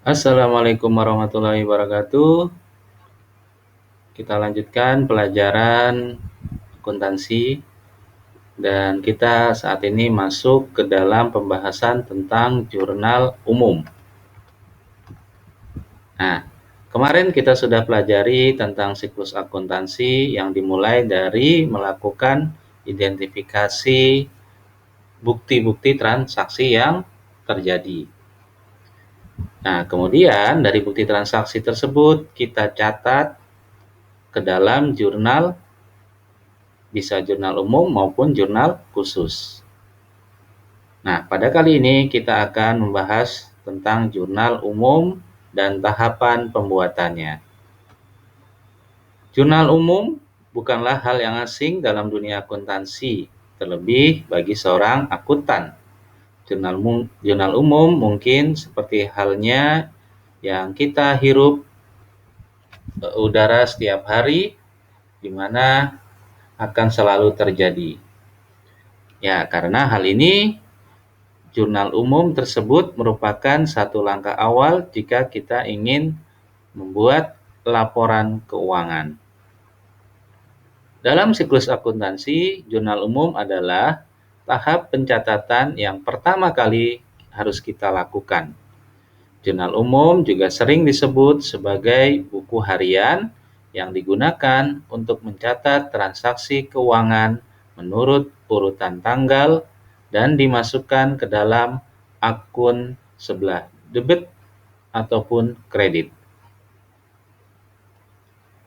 Assalamualaikum warahmatullahi wabarakatuh. Kita lanjutkan pelajaran akuntansi dan kita saat ini masuk ke dalam pembahasan tentang jurnal umum. Nah, kemarin kita sudah pelajari tentang siklus akuntansi yang dimulai dari melakukan identifikasi bukti-bukti transaksi yang terjadi. Nah, kemudian dari bukti transaksi tersebut kita catat ke dalam jurnal, bisa jurnal umum maupun jurnal khusus. Nah, pada kali ini kita akan membahas tentang jurnal umum dan tahapan pembuatannya. Jurnal umum bukanlah hal yang asing dalam dunia akuntansi, terlebih bagi seorang akuntan. Jurnal umum mungkin seperti halnya yang kita hirup udara setiap hari, di mana akan selalu terjadi. Ya, karena hal ini jurnal umum tersebut merupakan satu langkah awal jika kita ingin membuat laporan keuangan. Dalam siklus akuntansi, jurnal umum adalah tahap pencatatan yang pertama kali harus kita lakukan. Jurnal umum juga sering disebut sebagai buku harian yang digunakan untuk mencatat transaksi keuangan menurut urutan tanggal dan dimasukkan ke dalam akun sebelah debit ataupun kredit.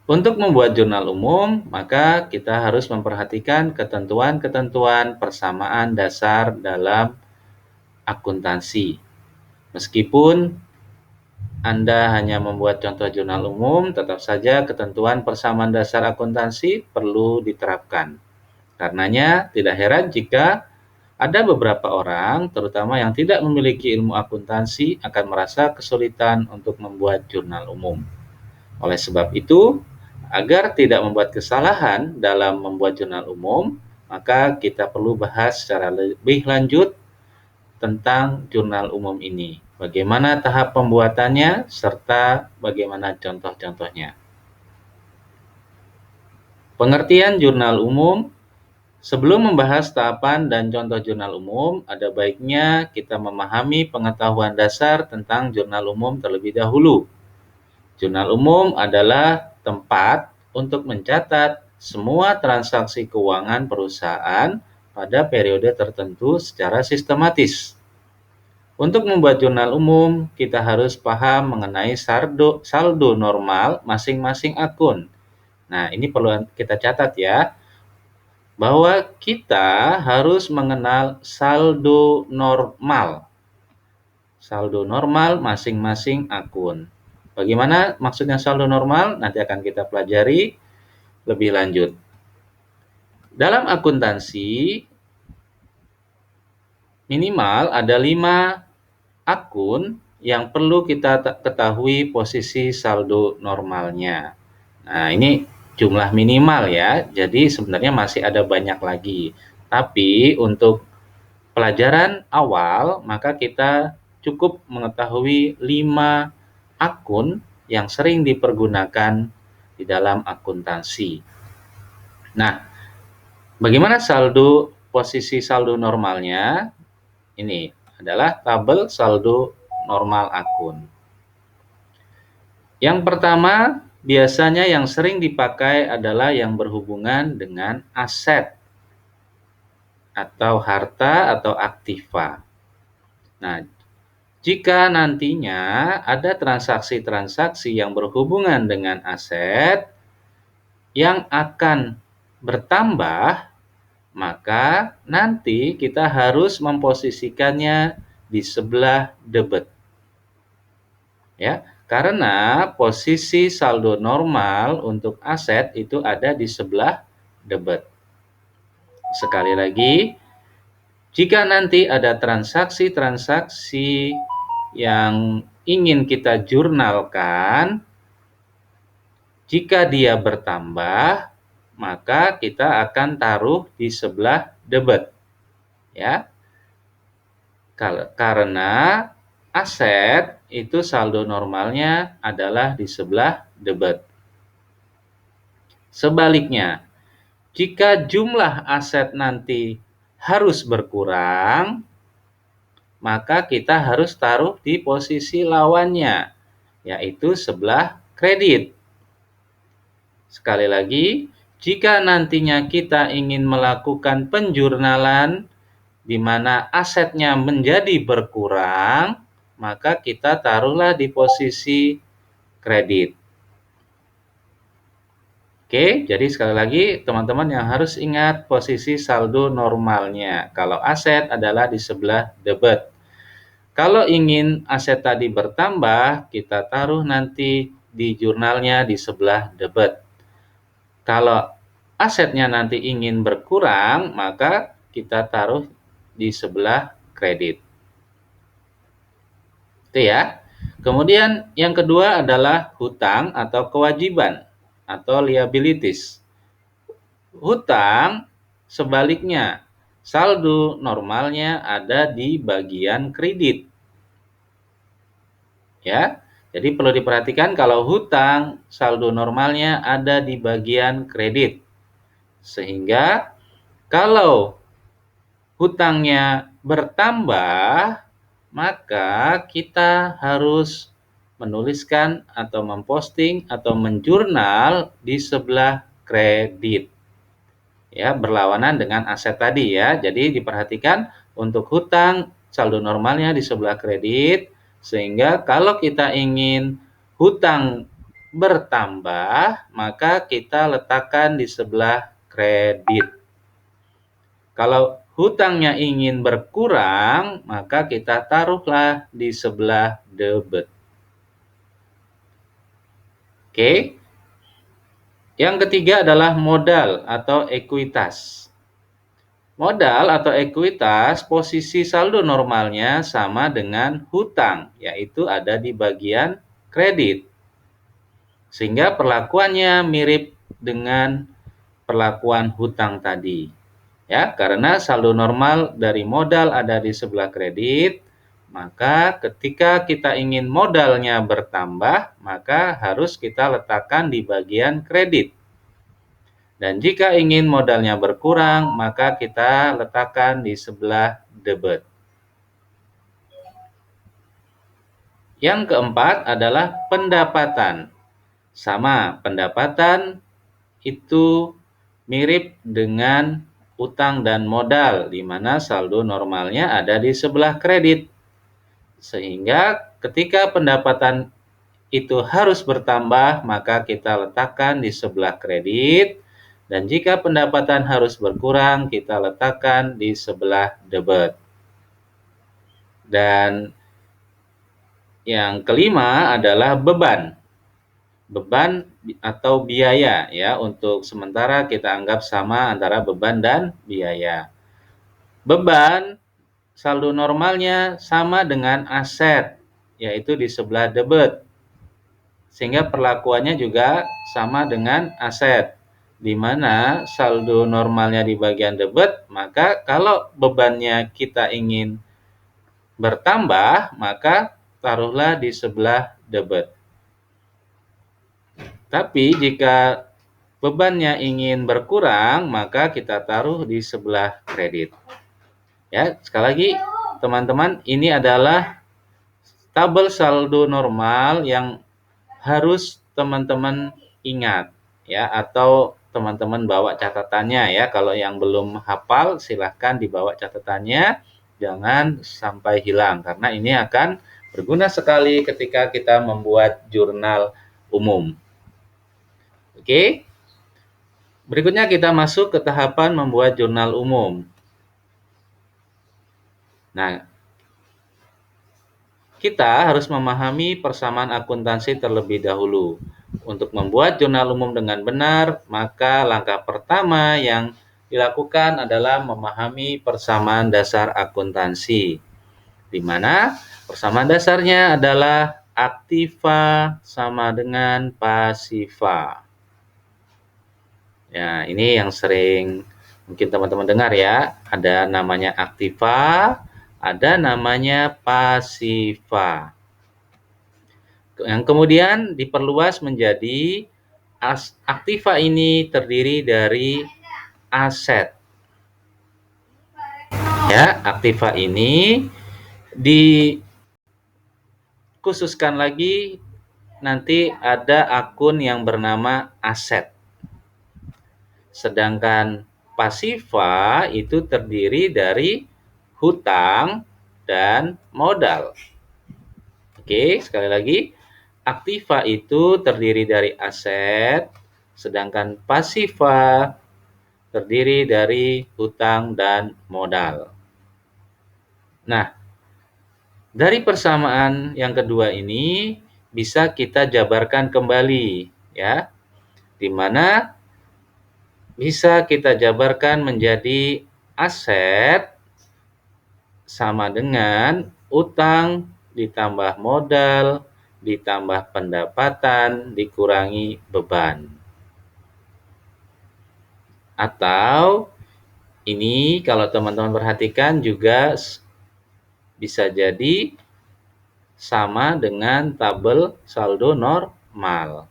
Untuk membuat jurnal umum, maka kita harus memperhatikan ketentuan-ketentuan persamaan dasar dalam akuntansi. Meskipun Anda hanya membuat contoh jurnal umum, tetap saja ketentuan persamaan dasar akuntansi perlu diterapkan. Karenanya, tidak heran jika ada beberapa orang, terutama yang tidak memiliki ilmu akuntansi, akan merasa kesulitan untuk membuat jurnal umum. Oleh sebab itu, agar tidak membuat kesalahan dalam membuat jurnal umum, maka kita perlu bahas secara lebih lanjut tentang jurnal umum ini. Bagaimana tahap pembuatannya, serta bagaimana contoh-contohnya. Pengertian jurnal umum. Sebelum membahas tahapan dan contoh jurnal umum, ada baiknya kita memahami pengetahuan dasar tentang jurnal umum terlebih dahulu. Jurnal umum adalah tempat untuk mencatat semua transaksi keuangan perusahaan pada periode tertentu secara sistematis. Untuk membuat jurnal umum, kita harus paham mengenai saldo normal masing-masing akun. Nah, ini perlu kita catat ya, bahwa kita harus mengenal saldo normal. Saldo normal masing-masing akun. Bagaimana maksudnya saldo normal? Nanti akan kita pelajari lebih lanjut. Dalam akuntansi, minimal ada 5 akun yang perlu kita ketahui posisi saldo normalnya. Nah, ini jumlah minimal ya, jadi sebenarnya masih ada banyak lagi. Tapi untuk pelajaran awal, maka kita cukup mengetahui 5 akun yang sering dipergunakan di dalam akuntansi. Nah, bagaimana posisi saldo normalnya? Ini adalah tabel saldo normal akun. Yang pertama, biasanya yang sering dipakai adalah yang berhubungan dengan aset atau harta atau aktiva. Nah, jika nantinya ada transaksi-transaksi yang berhubungan dengan aset yang akan bertambah, maka nanti kita harus memposisikannya di sebelah debit. Ya, karena posisi saldo normal untuk aset itu ada di sebelah debit. Sekali lagi, jika nanti ada transaksi-transaksi yang ingin kita jurnalkan, jika dia bertambah, maka kita akan taruh di sebelah debit. Ya. Karena aset itu saldo normalnya adalah di sebelah debit. Sebaliknya, jika jumlah aset nanti harus berkurang, maka kita harus taruh di posisi lawannya, yaitu sebelah kredit. Sekali lagi, jika nantinya kita ingin melakukan penjurnalan di mana asetnya menjadi berkurang, maka kita taruhlah di posisi kredit. Oke, jadi sekali lagi teman-teman yang harus ingat posisi saldo normalnya. Kalau aset adalah di sebelah debit. Kalau ingin aset tadi bertambah, kita taruh nanti di jurnalnya di sebelah debit. Kalau asetnya nanti ingin berkurang, maka kita taruh di sebelah kredit. Itu ya. Kemudian yang kedua adalah hutang atau kewajiban atau liabilities. Hutang sebaliknya, saldo normalnya ada di bagian kredit. Ya. Jadi perlu diperhatikan kalau hutang saldo normalnya ada di bagian kredit. Sehingga kalau hutangnya bertambah, maka kita harus menuliskan atau memposting atau menjurnal di sebelah kredit. Ya, berlawanan dengan aset tadi ya. Jadi diperhatikan untuk hutang saldo normalnya di sebelah kredit, sehingga kalau kita ingin hutang bertambah, maka kita letakkan di sebelah kredit. Kalau hutangnya ingin berkurang, maka kita taruhlah di sebelah debit. Oke. Yang ketiga adalah modal atau ekuitas. Modal atau ekuitas posisi saldo normalnya sama dengan hutang, yaitu ada di bagian kredit. Sehingga perlakuannya mirip dengan perlakuan hutang tadi. Ya, karena saldo normal dari modal ada di sebelah kredit, maka ketika kita ingin modalnya bertambah, maka harus kita letakkan di bagian kredit. Dan jika ingin modalnya berkurang, maka kita letakkan di sebelah debit. Yang keempat adalah pendapatan. Sama, pendapatan itu mirip dengan utang dan modal, di mana saldo normalnya ada di sebelah kredit. Sehingga ketika pendapatan itu harus bertambah, maka kita letakkan di sebelah kredit. Dan jika pendapatan harus berkurang, kita letakkan di sebelah debit. Dan yang kelima adalah beban. Beban atau biaya ya, untuk sementara kita anggap sama antara beban dan biaya. Beban saldo normalnya sama dengan aset, yaitu di sebelah debit. Sehingga perlakuannya juga sama dengan aset, di mana saldo normalnya di bagian debit, maka kalau bebannya kita ingin bertambah, maka taruhlah di sebelah debit. Tapi jika bebannya ingin berkurang, maka kita taruh di sebelah kredit. Ya, sekali lagi teman-teman, ini adalah tabel saldo normal yang harus teman-teman ingat ya, atau teman-teman bawa catatannya ya. Kalau yang belum hafal silahkan dibawa catatannya, jangan sampai hilang karena ini akan berguna sekali ketika kita membuat jurnal umum. Oke. Berikutnya kita masuk ke tahapan membuat jurnal umum. Nah, kita harus memahami persamaan akuntansi terlebih dahulu. Untuk membuat jurnal umum dengan benar, maka langkah pertama yang dilakukan adalah memahami persamaan dasar akuntansi, di mana persamaan dasarnya adalah aktiva sama dengan pasiva. Ya, ini yang sering mungkin teman-teman dengar ya, ada namanya aktiva ada namanya pasifa. Yang kemudian diperluas menjadi aktiva ini terdiri dari aset. Ya, aktiva ini dikhususkan lagi nanti ada akun yang bernama aset. Sedangkan pasiva itu terdiri dari hutang dan modal. Oke, sekali lagi. Aktiva itu terdiri dari aset, sedangkan pasiva terdiri dari hutang dan modal. Nah, dari persamaan yang kedua ini bisa kita jabarkan kembali, ya, di mana bisa kita jabarkan menjadi aset sama dengan utang ditambah modal ditambah pendapatan dikurangi beban. Atau ini kalau teman-teman perhatikan juga bisa jadi sama dengan tabel saldo normal.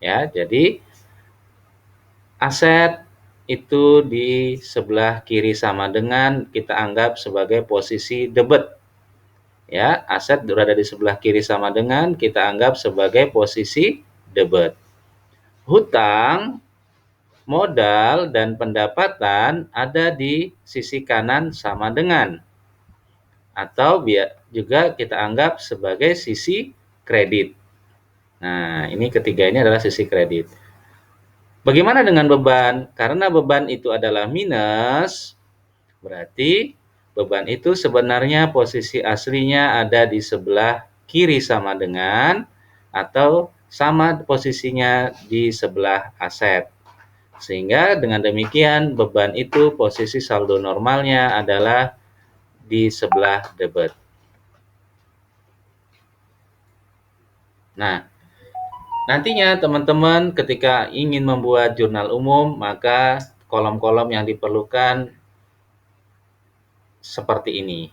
Ya, jadi aset itu di sebelah kiri sama dengan kita anggap sebagai posisi debit. Ya, aset berada di sebelah kiri sama dengan kita anggap sebagai posisi debit. Hutang, modal, dan pendapatan ada di sisi kanan sama dengan. Atau juga kita anggap sebagai sisi kredit. Nah, ini ketiga ini adalah sisi kredit. Bagaimana dengan beban? Karena beban itu adalah minus, berarti beban itu sebenarnya posisi aslinya ada di sebelah kiri sama dengan atau sama posisinya di sebelah aset. Sehingga dengan demikian beban itu posisi saldo normalnya adalah di sebelah debit. Nah, nantinya teman-teman ketika ingin membuat jurnal umum, maka kolom-kolom yang diperlukan seperti ini,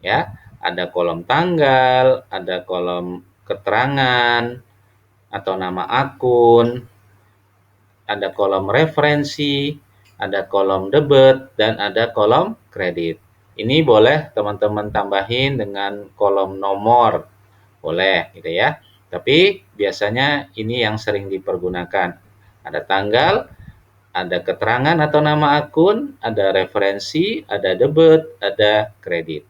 ya. Ada kolom tanggal, ada kolom keterangan atau nama akun, ada kolom referensi, ada kolom debit, dan ada kolom kredit. Ini boleh teman-teman tambahin dengan kolom nomor, boleh gitu ya. Tapi biasanya ini yang sering dipergunakan. Ada tanggal, ada keterangan atau nama akun, ada referensi, ada debit, ada kredit.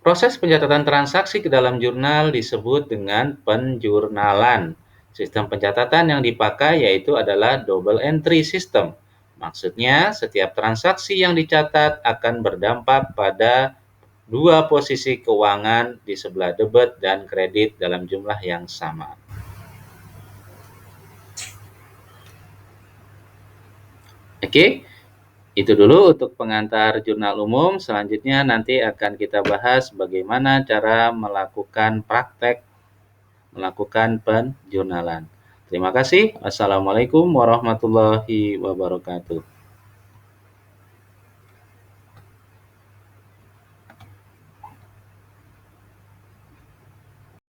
Proses pencatatan transaksi ke dalam jurnal disebut dengan penjurnalan. Sistem pencatatan yang dipakai yaitu adalah double entry system. Maksudnya, setiap transaksi yang dicatat akan berdampak pada dua posisi keuangan di sebelah debit dan kredit dalam jumlah yang sama. Oke, itu dulu untuk pengantar jurnal umum. Selanjutnya nanti akan kita bahas bagaimana cara melakukan praktek melakukan penjurnalan. Terima kasih. Wassalamualaikum warahmatullahi wabarakatuh.